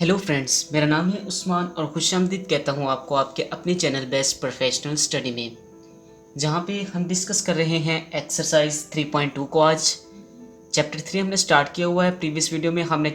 Hello friends, मेरा नाम है उस्मान और खुशामदीद कहता हूँ आपको आपके अपने चैनल बेस्ट प्रोफेशनल स्टडी में, जहाँ पे हम डिस्कस कर रहे हैं एक्सरसाइज 3.2 को। आज चैप्टर 3 हमने स्टार्ट किया हुआ है। प्रीवियस वीडियो में हमने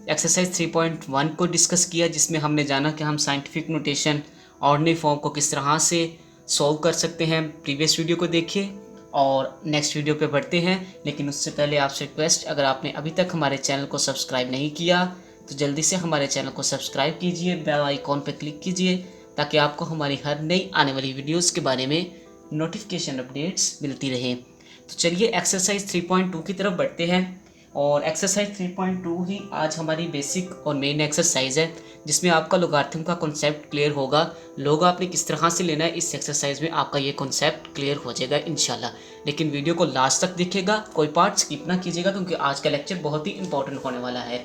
एक्सरसाइज 3.1 को डिस्कस किया, जिसमें हमने जाना कि हम साइंटिफिक नोटेशन ऑर्डिनरी फॉर्म को किस तरह से सॉल्व कर सकते हैं। प्रीवियस वीडियो को देखिए और नेक्स्ट वीडियो पे बढ़ते हैं। लेकिन उससे पहले आपसे रिक्वेस्ट, अगर आपने अभी तक हमारे चैनल को सब्सक्राइब नहीं किया तो जल्दी से हमारे चैनल को सब्सक्राइब कीजिए, बेल आइकॉन पर क्लिक कीजिए, ताकि आपको हमारी हर नई आने वाली वीडियोस के बारे में नोटिफिकेशन अपडेट्स मिलती रहे। तो चलिए एक्सरसाइज 3.2 की तरफ बढ़ते हैं। और एक्सरसाइज 3.2 ही आज हमारी बेसिक और मेन एक्सरसाइज है, जिसमें आपका लोगारिथम का कॉन्सेप्ट क्लियर होगा। लोग आपने किस तरह से लेना है, इस एक्सरसाइज में आपका ये कॉन्सेप्ट क्लियर हो जाएगा इंशाल्लाह। लेकिन वीडियो को लास्ट तक देखिएगा, कोई पार्ट स्किप ना कीजिएगा, क्योंकि आज का लेक्चर बहुत ही इंपॉर्टेंट होने वाला है।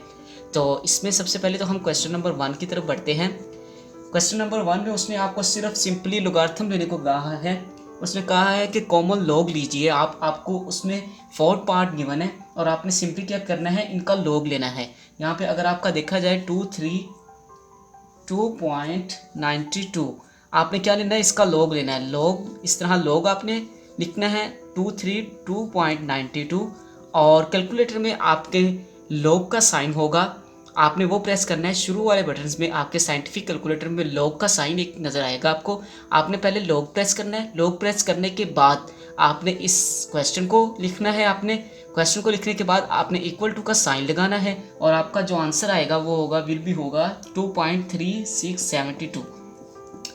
तो इसमें सबसे पहले तो हम क्वेश्चन नंबर 1 की तरफ बढ़ते हैं। क्वेश्चन नंबर 1 में उसने आपको सिर्फ सिंपली लोगारिथम लेने को कहा है। उसने कहा है कि कॉमन लॉग लीजिए। आपको उसमें 4 पार्ट गिवन है और आपने सिंपली क्या करना है, इनका लॉग लेना है। यहाँ पे अगर आपका देखा जाए 232.92, आपने क्या लेना है, इसका लॉग लेना है। लॉग इस तरह लॉग आपने लिखना है 232.92, और कैलकुलेटर में आपके लॉग का साइन होगा, आपने वो प्रेस करना है। शुरू वाले बटन्स में आपके साइंटिफिक कैलकुलेटर में लॉग का साइन एक नज़र आएगा आपको। आपने पहले लॉग प्रेस करना है। लॉग प्रेस करने के बाद आपने इस क्वेश्चन को लिखना है। आपने क्वेश्चन को लिखने के बाद आपने इक्वल टू का साइन लगाना है, और आपका जो आंसर आएगा वो होगा 2.3672।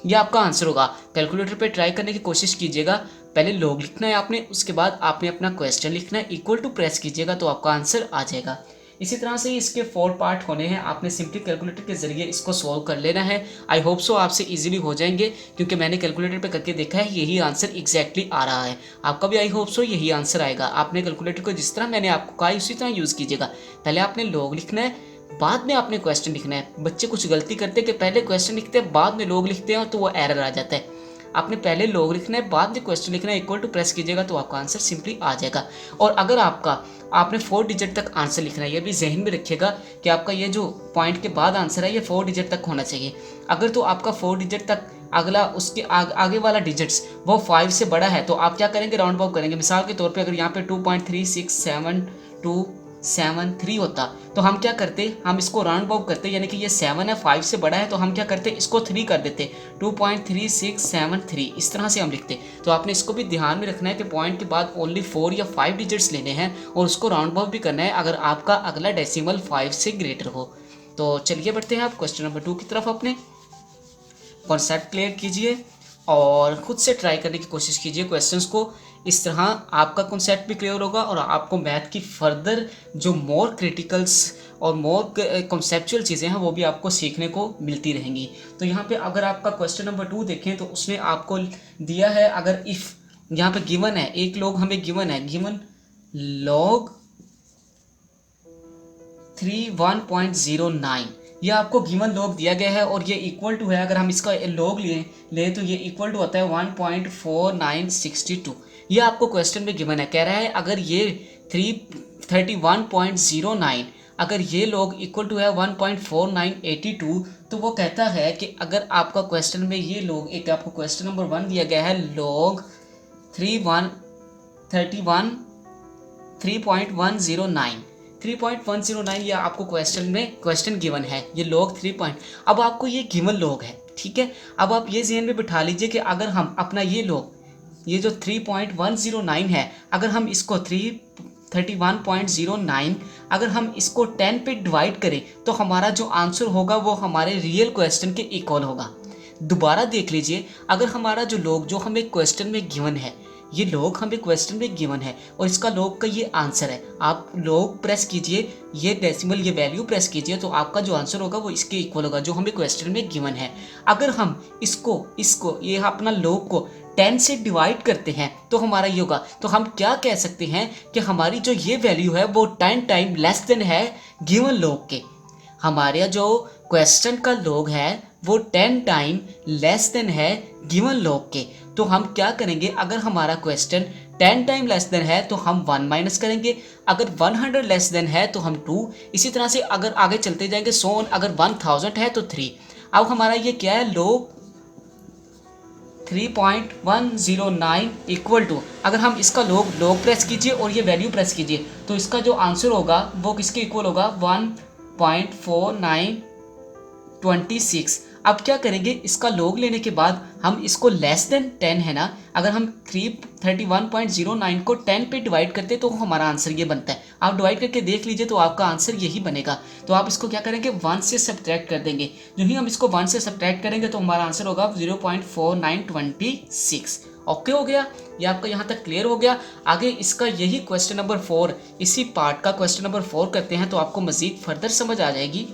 ये आपका आंसर होगा। कैलकुलेटर पे ट्राई करने की कोशिश कीजिएगा। पहले लॉग लिखना है आपने, उसके बाद आपने अपना क्वेश्चन लिखना है, इक्वल टू प्रेस कीजिएगा तो आपका आंसर आ जाएगा। इसी तरह से इसके 4 पार्ट होने हैं। आपने सिंपली कैलकुलेटर के जरिए इसको सॉल्व कर लेना है। आई होप सो आपसे इजीली हो जाएंगे, क्योंकि मैंने कैलकुलेटर पे करके देखा है, यही आंसर एग्जैक्टली आ रहा है। आपका भी आई होप सो यही आंसर आएगा। आपने कैलकुलेटर को जिस तरह मैंने आपको कहा उसी तरह यूज़ कीजिएगा। पहले आपने लॉग लिखना है, बाद में आपने क्वेश्चन लिखना है। बच्चे कुछ गलती करते हैं कि पहले क्वेश्चन लिखते हैं बाद में लॉग लिखते हैं, तो वो एरर आ जाता है। आपने पहले लॉग लिखना है, बाद में क्वेश्चन लिखना है, इक्वल टू प्रेस कीजिएगा तो आपका आंसर सिंपली आ जाएगा। और अगर आपने 4 डिजिट तक आंसर लिखना है, ये भी जहन में रखिएगा कि आपका ये जो पॉइंट के बाद आंसर है ये 4 डिजिट तक होना चाहिए। अगर तो आपका 4 डिजिट तक अगला उसके आगे वाला डिजिट्स वो 5 से बड़ा है, तो आप क्या करेंगे, राउंड ऑफ करेंगे। मिसाल के तौर पे अगर यहाँ पे 2.367273 होता, तो हम क्या करते, हम इसको राउंड ऑफ करते, यानी कि ये 7 है, 5 से बड़ा है, तो हम क्या करते, इसको 3 कर देते, 2.3673, इस तरह से हम लिखते। तो आपने इसको भी ध्यान में रखना है कि पॉइंट के बाद ओनली 4 या 5 डिजिट्स लेने हैं, और उसको राउंड ऑफ भी करना है अगर आपका अगला डेसिमल 5 से ग्रेटर हो। तो चलिए बढ़ते हैं आप क्वेश्चन नंबर 2 की तरफ। अपने कॉन्सेप्ट क्लियर कीजिए और खुद से ट्राई करने की कोशिश कीजिए क्वेश्चंस को। इस तरह आपका कॉन्सेप्ट भी क्लियर होगा और आपको मैथ की फर्दर जो मोर क्रिटिकल्स और मोर कॉन्सेप्चुअल चीज़ें हैं वो भी आपको सीखने को मिलती रहेंगी। तो यहाँ पे अगर आपका क्वेश्चन नंबर 2 देखें तो उसने आपको दिया है, अगर इफ़ यहाँ पे गिवन है, एक लॉग हमें गिवन है, गिवन लॉग 31.09, ये आपको गिवन लॉग दिया गया है और ये इक्वल टू है, अगर हम इसका लॉग ले तो ये इक्वल टू होता है 1.4962। ये आपको क्वेश्चन में गिवन है। कह रहा है अगर ये 31.09 अगर ये लॉग इक्वल टू है 1.4982, तो वो कहता है कि अगर आपका क्वेश्चन में ये लॉग, एक आपको क्वेश्चन नंबर 1 दिया गया है लॉग 3.109, ये आपको क्वेश्चन में क्वेश्चन गिवन है, ये लॉग 3 पॉइंट। अब आपको ये गिवन लॉग है, ठीक है। अब आप ये ज़हन में बिठा लीजिए कि अगर हम अपना ये लॉग, ये जो 3.109 है, अगर हम इसको 31.09 अगर हम इसको 10 पे डिवाइड करें तो हमारा जो आंसर होगा वो हमारे रियल क्वेश्चन के इक्वल होगा। दोबारा देख लीजिए, अगर हमारा जो लॉग जो हमें क्वेश्चन में गिवन है, ये लॉग हमें क्वेश्चन में गिवन है और इसका लॉग का ये आंसर है, आप लॉग प्रेस कीजिए, ये डेसिमल ये वैल्यू प्रेस कीजिए, तो आपका जो आंसर होगा वो इसके इक्वल होगा जो हमें क्वेश्चन में गिवन है। अगर हम इसको ये अपना लॉग को 10 से डिवाइड करते हैं तो हमारा ये होगा। तो हम क्या कह सकते हैं कि हमारी जो ये वैल्यू है वो 10 टाइम लेस देन है गिवन लॉग के। हमारे जो क्वेश्चन का लॉग है वो 10 टाइम लेस देन है गिवन लॉग के। तो हम क्या करेंगे, अगर हमारा क्वेश्चन 10 टाइम लेस देन है तो हम 1 माइनस करेंगे, अगर 100 लेस देन है तो हम 2, इसी तरह से अगर आगे चलते जाएंगे सो ऑन, अगर 1000 है तो 3। अब हमारा ये क्या है, लोग 3.109 इक्वल टू, अगर हम इसका लोग प्रेस कीजिए और ये वैल्यू प्रेस कीजिए तो इसका जो आंसर होगा वो किसके इक्वल होगा, 1.4926। अब क्या करेंगे, इसका लोग लेने के बाद हम इसको लेस देन 10 है ना, अगर हम 331.09 को 10 पे डिवाइड करते तो हमारा आंसर ये बनता है। आप डिवाइड करके देख लीजिए तो आपका आंसर यही बनेगा। तो आप इसको क्या करेंगे, 1 से सब्ट्रैक्ट कर देंगे। जो ही हम इसको 1 से सब्ट्रैक्ट करेंगे तो हमारा आंसर होगा 0.4926। ओके हो गया, ये आपका यहाँ तक क्लियर हो गया। आगे इसका यही क्वेश्चन नंबर 4, इसी पार्ट का क्वेश्चन नंबर 4 करते हैं तो आपको मजीद फर्दर समझ आ जाएगी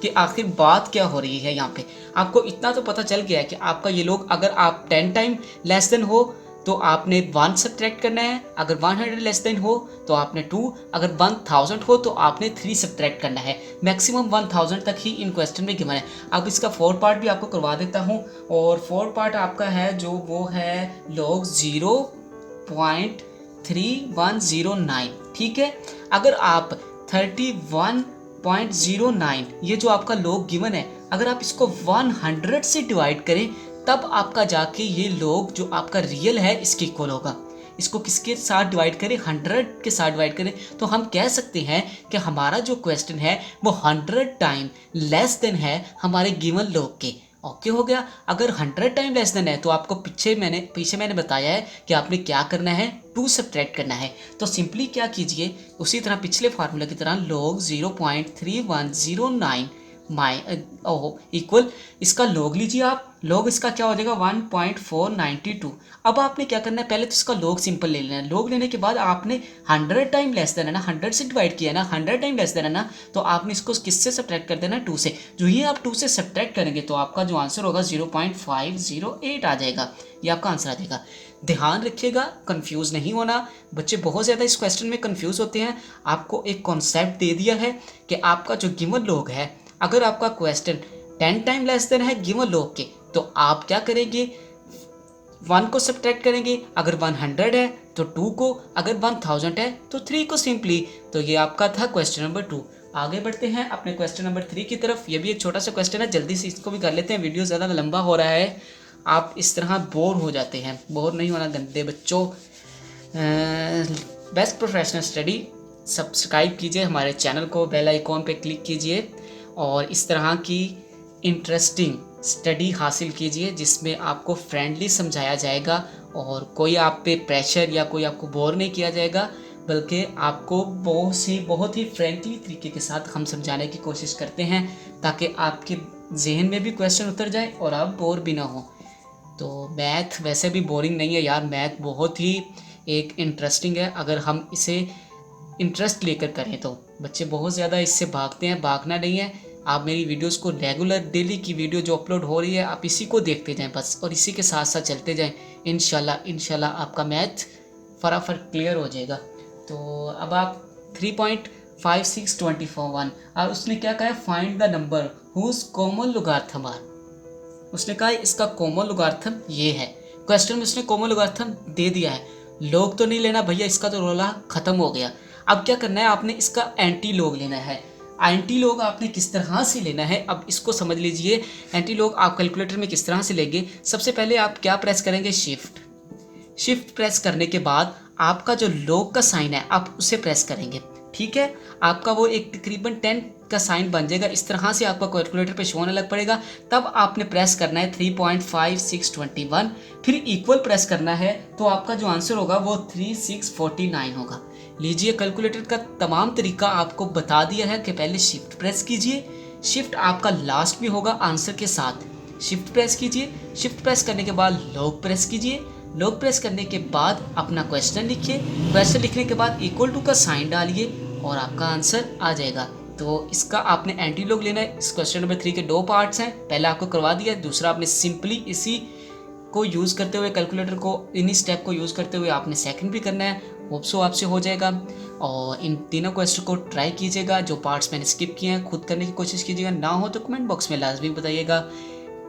कि आखिर बात क्या हो रही है। यहाँ पे आपको इतना तो पता चल गया है कि आपका ये लोग, अगर आप 10 टाइम लेस देन हो तो आपने 1 सब्ट्रैक्ट करना है, अगर 100 लेस देन हो तो आपने 2, अगर 1000 हो तो आपने 3 सब्ट्रैक्ट करना है। मैक्सिमम 1000 तक ही इन क्वेश्चन में गिवन है। अब इसका 4 पार्ट भी आपको करवा देता हूँ, और 4 पार्ट आपका है जो वो है लॉग 0.3109। ठीक है, अगर आप 31.09 ये जो आपका लोग गिवन है, अगर आप इसको 100 से डिवाइड करें तब आपका जाके ये लोग जो आपका रियल है इसके इक्वल होगा। इसको किसके साथ डिवाइड करें, 100 के साथ डिवाइड करें तो हम कह सकते हैं कि हमारा जो क्वेश्चन है वो 100 टाइम लेस देन है हमारे गिवन लोग के। ओके हो गया। अगर 100 टाइम लेस देन है तो आपको पीछे मैंने बताया है कि आपने क्या करना है, 2 सब्ट्रैक्ट करना है। तो सिंपली क्या कीजिए, उसी तरह पिछले फार्मूला की तरह लोग 0.3109 इक्वल, इसका लोग लीजिए आप, लोग इसका क्या हो जाएगा 1.492। अब आपने क्या करना है, पहले तो इसका लोग सिंपल ले लेना है। लोग लेने के बाद आपने 100 टाइम लेस देना है ना, 100 से डिवाइड किया है ना, 100 टाइम लेस देना है ना, तो आपने इसको किससे सब्ट्रैक्ट कर देना है, 2 से। जो ही आप 2 से सब्ट्रैक्ट करेंगे तो आपका जो आंसर होगा 0.508 आ जाएगा। ये आपका आंसर आ जाएगा। ध्यान रखिएगा, कंफ्यूज नहीं होना। बच्चे बहुत ज़्यादा इस क्वेश्चन में कंफ्यूज होते हैं। आपको एक कॉन्सेप्ट दे दिया है कि आपका जो गिवन लोग है, अगर आपका क्वेश्चन 10 टाइम लेस देन है गिवन लोग के, तो आप क्या करेंगे, 1 को सब्ट्रैक्ट करेंगे, अगर 100 है तो 2 को, अगर 1000 है तो 3 को सिंपली। तो ये आपका था क्वेश्चन नंबर 2। आगे बढ़ते हैं अपने क्वेश्चन नंबर 3 की तरफ। ये भी एक छोटा सा क्वेश्चन है, जल्दी से इसको भी कर लेते हैं, वीडियो ज़्यादा लंबा हो रहा है, आप इस तरह बोर हो जाते हैं। बोर नहीं होना गंदे बच्चों। बेस्ट प्रोफेशनल स्टडी सब्सक्राइब कीजिए हमारे चैनल को, बेल आइकॉन पे क्लिक कीजिए और इस तरह की इंटरेस्टिंग स्टडी हासिल कीजिए जिसमें आपको फ्रेंडली समझाया जाएगा और कोई आप पे प्रेशर या कोई आपको बोर नहीं किया जाएगा, बल्कि आपको बहुत ही फ्रेंकली तरीके के साथ हम समझाने की कोशिश करते हैं ताकि आपके जहन में भी क्वेश्चन उतर जाए और आप बोर भी ना हो। तो मैथ वैसे भी बोरिंग नहीं है यार, मैथ बहुत ही एक इंटरेस्टिंग है। अगर हम इसे इंटरेस्ट लेकर करें तो बच्चे बहुत ज़्यादा इससे भागते हैं, भागना नहीं है। आप मेरी वीडियोस को रेगुलर डेली की वीडियो जो अपलोड हो रही है आप इसी को देखते जाएं बस, और इसी के साथ साथ चलते जाएं। इंशाल्लाह आपका मैथ फटाफट क्लियर हो जाएगा। तो अब आप 3.5624 और उसने क्या कहा है, find the number whose common logarithm are. उसने कहा इसका कॉमन लोगारिथम ये है। क्वेश्चन में उसने कॉमन लोगारिथम दे दिया है, लोग तो नहीं लेना भैया, इसका तो रोला खत्म हो गया। अब क्या करना है, आपने इसका एंटी लोग लेना है। एंटी लोग आपने किस तरह से लेना है, अब इसको समझ लीजिए। एंटी लोग आप कैलकुलेटर में किस तरह से लेंगे, सबसे पहले आप क्या प्रेस करेंगे, शिफ्ट प्रेस करने के बाद आपका जो लोग का साइन है आप उसे प्रेस करेंगे। ठीक है, आपका वो एक तकरीबन 10 का साइन बन जाएगा। इस तरह से आपका कैलकुलेटर पे शो होने लग पड़ेगा। तब आपने प्रेस करना है 3.5621, फिर इक्वल प्रेस करना है तो आपका जो आंसर होगा वो 3649 होगा। लीजिए, कैलकुलेटर का तमाम तरीका आपको बता दिया है कि पहले शिफ्ट प्रेस कीजिए, शिफ्ट आपका लास्ट में होगा आंसर के साथ। शिफ्ट प्रेस कीजिए, शिफ्ट प्रेस करने के बाद लॉग प्रेस कीजिए, लॉग प्रेस करने के बाद अपना क्वेश्चन लिखिए, क्वेश्चन लिखने के बाद इक्वल टू का साइन डालिए और आपका आंसर आ जाएगा। तो इसका आपने एंटी लॉग लेना है। इस क्वेश्चन नंबर 3 के 2 पार्ट्स हैं, पहला आपको करवा दिया, दूसरा आपने सिंपली इसी को यूज़ करते हुए, कैलकुलेटर को इन्हीं स्टेप को यूज़ करते हुए आपने सेकंड भी करना है। होप सो आपसे हो जाएगा। और इन तीनों क्वेश्चन को ट्राई कीजिएगा। जो पार्ट्स मैंने स्किप किए हैं खुद करने की कोशिश कीजिएगा, ना हो तो कमेंट बॉक्स में लाजमी बताइएगा।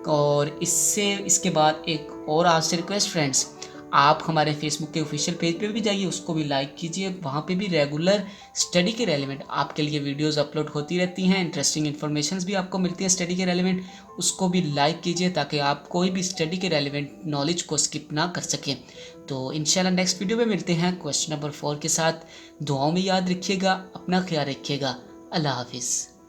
और इसके बाद एक और आपसे रिक्वेस्ट फ्रेंड्स, आप हमारे फेसबुक के ऑफिशियल पेज पे भी जाइए, उसको भी लाइक कीजिए। वहाँ पे भी रेगुलर स्टडी के रेलिवेंट आपके लिए वीडियोस अपलोड होती रहती हैं, इंटरेस्टिंग इन्फॉर्मेशंस भी आपको मिलती हैं स्टडी के रेलिवेंट। उसको भी लाइक कीजिए ताकि आप कोई भी स्टडी के रेलिवेंट नॉलेज को स्किप ना कर सकें। तो इंशाल्लाह नेक्स्ट वीडियो में मिलते हैं क्वेश्चन नंबर 4 के साथ। दुआओं में याद रखिएगा, अपना ख्याल रखिएगा। अल्लाह हाफिज़।